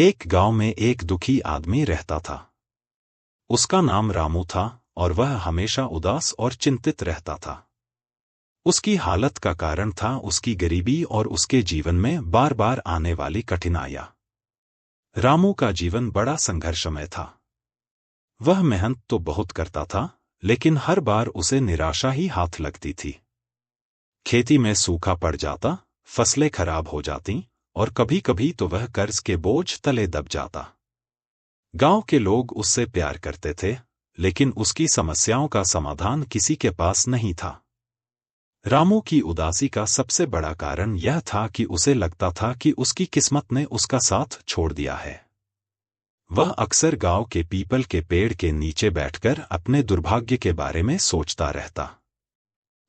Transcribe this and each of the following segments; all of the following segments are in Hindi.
एक गांव में एक दुखी आदमी रहता था। उसका नाम रामू था और वह हमेशा उदास और चिंतित रहता था। उसकी हालत का कारण था उसकी गरीबी और उसके जीवन में बार बार आने वाली कठिनाइयां। रामू का जीवन बड़ा संघर्षमय था। वह मेहनत तो बहुत करता था, लेकिन हर बार उसे निराशा ही हाथ लगती थी। खेती में सूखा पड़ जाता, फसलें खराब हो जाती और कभी-कभी तो वह कर्ज के बोझ तले दब जाता। गांव के लोग उससे प्यार करते थे, लेकिन उसकी समस्याओं का समाधान किसी के पास नहीं था। रामू की उदासी का सबसे बड़ा कारण यह था कि उसे लगता था कि उसकी किस्मत ने उसका साथ छोड़ दिया है। वह अक्सर गांव के पीपल के पेड़ के नीचे बैठकर अपने दुर्भाग्य के बारे में सोचता रहता।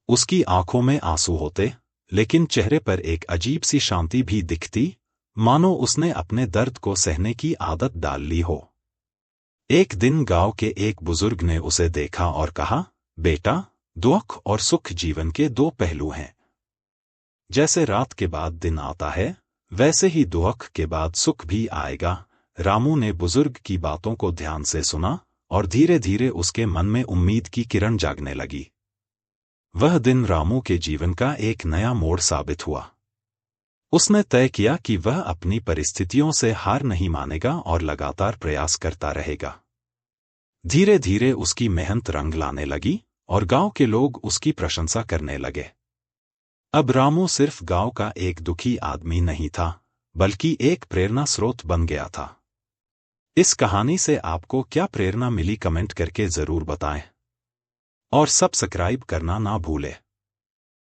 उसकी आंखों में आंसू होते, लेकिन चेहरे पर एक अजीब सी शांति भी दिखती, मानो उसने अपने दर्द को सहने की आदत डाल ली हो। एक दिन गांव के एक बुजुर्ग ने उसे देखा और कहा, बेटा, दुख और सुख जीवन के दो पहलू हैं। जैसे रात के बाद दिन आता है, वैसे ही दुख के बाद सुख भी आएगा। रामू ने बुजुर्ग की बातों को ध्यान से सुना और धीरे धीरे उसके मन में उम्मीद की किरण जागने लगी। वह दिन रामू के जीवन का एक नया मोड़ साबित हुआ। उसने तय किया कि वह अपनी परिस्थितियों से हार नहीं मानेगा और लगातार प्रयास करता रहेगा। धीरे धीरे उसकी मेहनत रंग लाने लगी और गांव के लोग उसकी प्रशंसा करने लगे। अब रामू सिर्फ गांव का एक दुखी आदमी नहीं था, बल्कि एक प्रेरणा स्रोत बन गया था। इस कहानी से आपको क्या प्रेरणा मिली, कमेंट करके जरूर बताएं और सब्सक्राइब करना ना भूलें।